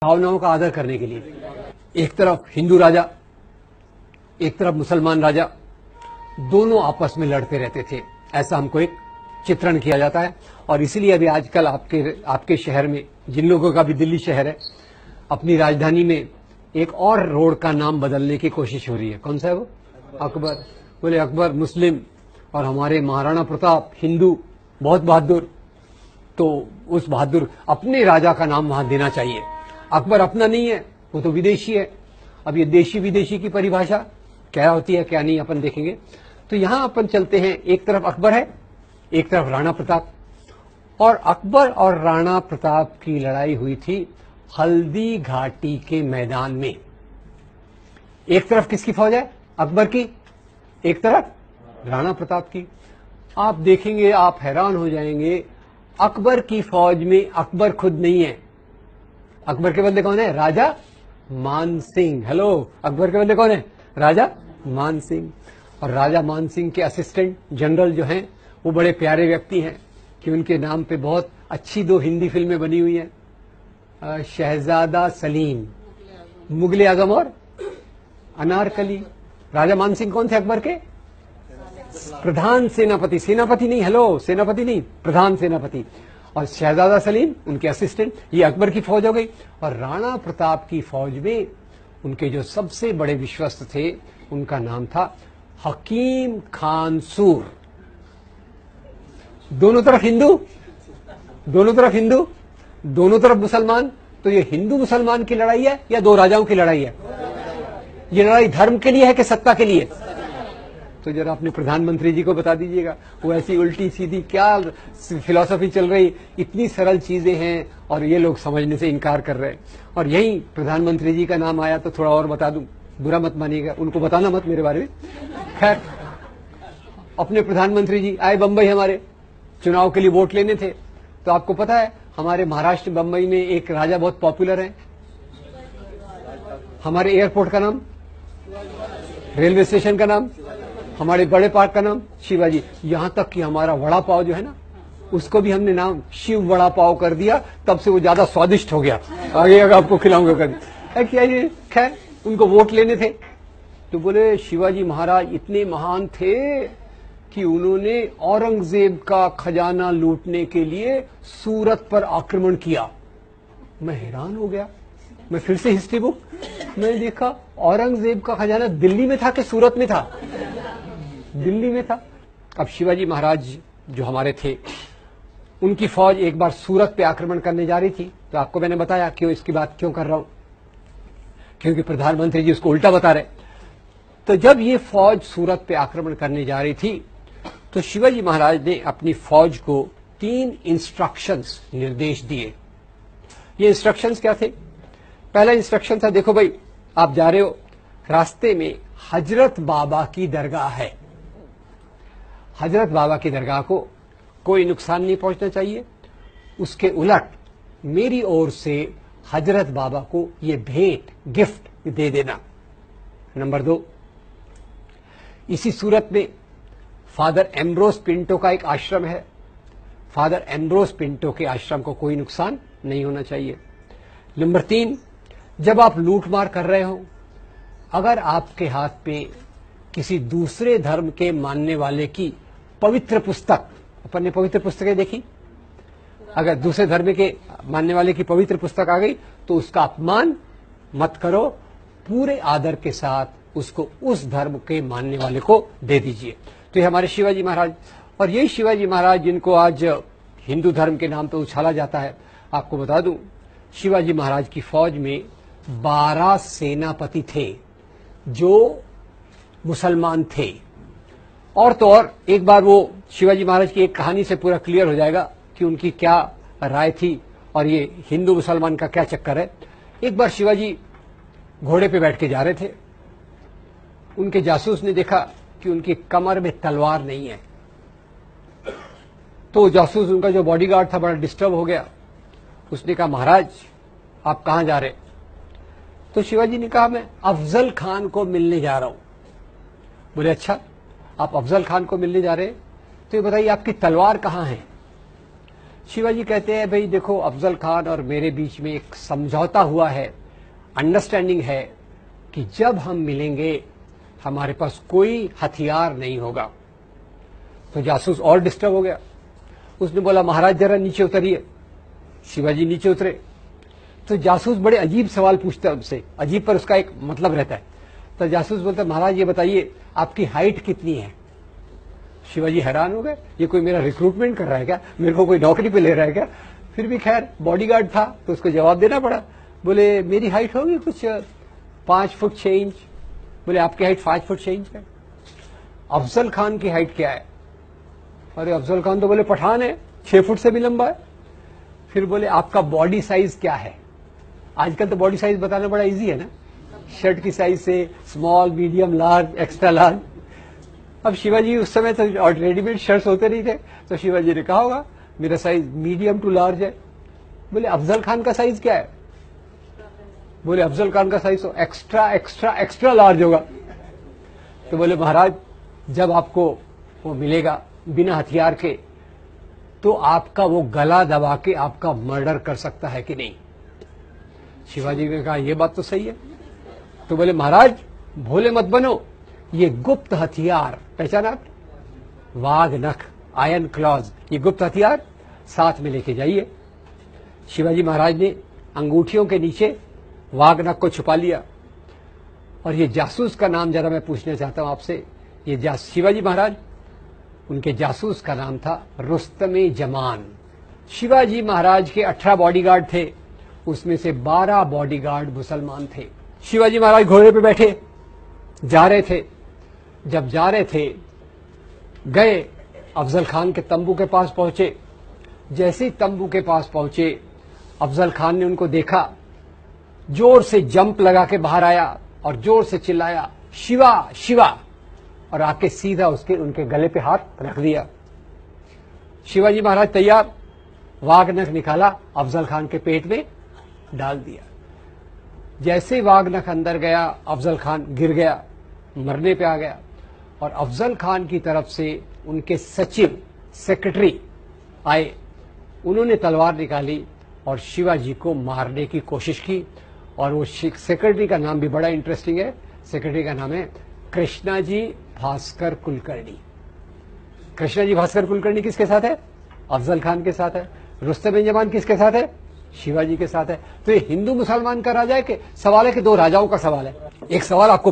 भावनाओं का आदर करने के लिए। एक तरफ हिंदू राजा, एक तरफ मुसलमान राजा, दोनों आपस में लड़ते रहते थे, ऐसा हमको एक चित्रण किया जाता है। और इसीलिए अभी आजकल आपके शहर में, जिन लोगों का भी दिल्ली शहर है, अपनी राजधानी में एक और रोड का नाम बदलने की कोशिश हो रही है। कौन सा है वो? अकबर। बोले अकबर मुस्लिम और हमारे महाराणा प्रताप हिंदू, बहुत बहादुर, तो उस बहादुर अपने राजा का नाम वहां देना चाहिए। अकबर अपना नहीं है, वो तो विदेशी है। अब ये देशी विदेशी की परिभाषा क्या होती है क्या नहीं अपन देखेंगे। तो यहां अपन चलते हैं, एक तरफ अकबर है, एक तरफ राणा प्रताप। और अकबर और राणा प्रताप की लड़ाई हुई थी हल्दी घाटी के मैदान में। एक तरफ किसकी फौज है? अकबर की, एक तरफ राणा प्रताप की। आप देखेंगे, आप हैरान हो जाएंगे, अकबर की फौज में अकबर खुद नहीं है। अकबर के बदले कौन है? राजा मान सिंह। हेलो, अकबर के बदले कौन है? राजा मान सिंह। और राजा मान सिंह के असिस्टेंट जनरल जो हैं, वो बड़े प्यारे व्यक्ति हैं कि उनके नाम पे बहुत अच्छी 2 हिंदी फिल्में बनी हुई हैं, शहजादा सलीम, मुगले आजम और अनारकली। राजा मान सिंह कौन थे? अकबर के प्रधान सेनापति। सेनापति नहीं, हेलो, सेनापति नहीं, प्रधान सेनापति। और शहजादा सलीम उनके असिस्टेंट। ये अकबर की फौज हो गई। और राणा प्रताप की फौज में उनके जो सबसे बड़े विश्वस्त थे, उनका नाम था हकीम खान सूर। दोनों तरफ हिंदू, दोनों तरफ हिंदू, दोनों तरफ मुसलमान। तो ये हिंदू मुसलमान की लड़ाई है या 2 राजाओं की लड़ाई है? ये लड़ाई धर्म के लिए है कि सत्ता के लिए? तो जरा अपने प्रधानमंत्री जी को बता दीजिएगा, वो ऐसी उल्टी सीधी क्या फिलॉसफी चल रही, इतनी सरल चीजें हैं और ये लोग समझने से इनकार कर रहे हैं। और यही प्रधानमंत्री जी का नाम आया तो थोड़ा और बता दूं, बुरा मत मानिएगा, उनको बताना मत मेरे बारे में। खैर, अपने प्रधानमंत्री जी आए बंबई, हमारे चुनाव के लिए वोट लेने थे। तो आपको पता है, हमारे महाराष्ट्र बंबई में एक राजा बहुत पॉपुलर है। हमारे एयरपोर्ट का नाम, रेलवे स्टेशन का नाम, हमारे बड़े पार्क का नाम शिवाजी। यहां तक कि हमारा वड़ा पाव जो है ना, उसको भी हमने नाम शिव वड़ा पाव कर दिया, तब से वो ज्यादा स्वादिष्ट हो गया। आगे अगर आपको खिलाऊंगा कभी। क्या ये, खैर, उनको वोट लेने थे तो बोले शिवाजी महाराज इतने महान थे कि उन्होंने औरंगजेब का खजाना लूटने के लिए सूरत पर आक्रमण किया। मैं हैरान हो गया। मैं फिर से हिस्ट्री बुक मैंने देखा, औरंगजेब का खजाना दिल्ली में था कि सूरत में था? दिल्ली में था। अब शिवाजी महाराज जो हमारे थे, उनकी फौज एक बार सूरत पे आक्रमण करने जा रही थी। तो आपको मैंने बताया क्यों, इसकी बात क्यों कर रहा हूं, क्योंकि प्रधानमंत्री जी उसको उल्टा बता रहे। तो जब ये फौज सूरत पे आक्रमण करने जा रही थी, तो शिवाजी महाराज ने अपनी फौज को 3 इंस्ट्रक्शंस, निर्देश दिए। ये इंस्ट्रक्शंस क्या थे? पहला इंस्ट्रक्शन था, देखो भाई, आप जा रहे हो, रास्ते में हजरत बाबा की दरगाह है। हजरत बाबा की दरगाह को कोई नुकसान नहीं पहुंचना चाहिए। उसके उलट मेरी ओर से हजरत बाबा को ये भेंट, गिफ्ट दे देना। नंबर 2, इसी सूरत में फादर एम्ब्रोस पिंटो का एक आश्रम है। फादर एम्ब्रोस पिंटो के आश्रम को कोई नुकसान नहीं होना चाहिए। नंबर 3, जब आप लूटमार कर रहे हो, अगर आपके हाथ पे किसी दूसरे धर्म के मानने वाले की पवित्र पुस्तक, अपन ने पवित्र पुस्तकें देखी, अगर दूसरे धर्म के मानने वाले की पवित्र पुस्तक आ गई तो उसका अपमान मत करो, पूरे आदर के साथ उसको उस धर्म के मानने वाले को दे दीजिए। तो ये हमारे शिवाजी महाराज, और यही शिवाजी महाराज जिनको आज हिंदू धर्म के नाम पर उछाला जाता है। आपको बता दूं, शिवाजी महाराज की फौज में 12 सेनापति थे जो मुसलमान थे। और तो और, एक बार वो शिवाजी महाराज की एक कहानी से पूरा क्लियर हो जाएगा कि उनकी क्या राय थी और ये हिंदू मुसलमान का क्या चक्कर है। एक बार शिवाजी घोड़े पे बैठ के जा रहे थे, उनके जासूस ने देखा कि उनकी कमर में तलवार नहीं है। तो जासूस, उनका जो बॉडीगार्ड था, बड़ा डिस्टर्ब हो गया। उसने कहा, महाराज आप कहां जा रहे? तो शिवाजी ने कहा, मैं अफजल खान को मिलने जा रहा हूं। बोले अच्छा, आप अफजल खान को मिलने जा रहे हैं, तो ये बताइए आपकी तलवार कहां है? शिवाजी कहते हैं भाई देखो अफजल खान और मेरे बीच में एक समझौता हुआ है, अंडरस्टैंडिंग है कि जब हम मिलेंगे हमारे पास कोई हथियार नहीं होगा। तो जासूस और डिस्टर्ब हो गया। उसने बोला महाराज जरा नीचे उतरिए। शिवाजी नीचे उतरे तो जासूस बड़े अजीब सवाल पूछता है उनसे, अजीब पर उसका एक मतलब रहता है। तो जासूस बोलता है महाराज ये बताइए आपकी हाइट कितनी है। शिवाजी हैरान हो गए, ये कोई मेरा रिक्रूटमेंट कर रहा है क्या, मेरे को कोई नौकरी पे ले रहा है क्या। फिर भी खैर बॉडीगार्ड था तो उसको जवाब देना पड़ा। बोले मेरी हाइट होगी कुछ 5 फुट 6 इंच। बोले आपकी हाइट 5 फुट 6 इंच है। अफजल खान की हाइट क्या है? अरे अफजल खान तो बोले पठान है, 6 फुट से भी लंबा है। फिर बोले आपका बॉडी साइज क्या है? आजकल तो बॉडी साइज बताना बड़ा इजी है ना, शर्ट की साइज से small, medium, large, extra large. अब शिवाजी उस समय तो और रेडीमेड शर्ट्स होते नहीं थे, तो शिवाजी ने कहा होगा मेरा साइज मीडियम टू लार्ज है। बोले अफजल खान का साइज क्या है? बोले अफजल खान का साइज तो एक्स्ट्रा एक्स्ट्रा एक्स्ट्रा लार्ज होगा। तो बोले महाराज जब आपको वो मिलेगा बिना हथियार के तो आपका वो गला दबा के आपका मर्डर कर सकता है कि नहीं। शिवाजी ने कहा ये बात तो सही है। तो बोले महाराज भोले मत बनो, ये गुप्त हथियार पहचाना आप, वाघ नख, आयरन क्लॉज, ये गुप्त हथियार साथ में लेके जाइए। शिवाजी महाराज ने अंगूठियों के नीचे वाघ नख को छुपा लिया। और ये जासूस का नाम जरा मैं पूछना चाहता हूं आपसे। ये शिवाजी महाराज, उनके जासूस का नाम था रुस्तमे जमान। शिवाजी महाराज के 18 बॉडीगार्ड थे, उसमें से 12 बॉडीगार्ड मुसलमान थे। शिवाजी महाराज घोड़े पे बैठे जा रहे थे। जब जा रहे थे गए अफजल खान के तंबू के पास पहुंचे। जैसे ही तंबू के पास पहुंचे अफजल खान ने उनको देखा, जोर से जंप लगा के बाहर आया और जोर से चिल्लाया शिवा शिवा, और आके सीधा उनके गले पे हाथ रख दिया। शिवाजी महाराज तैयार, वाघ नख निकाला, अफजल खान के पेट में डाल दिया। जैसे वाघ नख अंदर गया अफजल खान गिर गया, मरने पे आ गया। और अफजल खान की तरफ से उनके सचिव सेक्रेटरी आए, उन्होंने तलवार निकाली और शिवाजी को मारने की कोशिश की। और वो सेक्रेटरी का नाम भी बड़ा इंटरेस्टिंग है। सेक्रेटरी का नाम है कृष्णाजी भास्कर कुलकर्णी। कृष्णाजी भास्कर कुलकर्णी किसके साथ है? अफजल खान के साथ है। रुस्तम जमान किसके साथ है? शिवाजी के साथ है। तो ये हिंदू मुसलमान का राजा है कि सवाल है कि दो राजाओं का सवाल है। एक सवाल आपको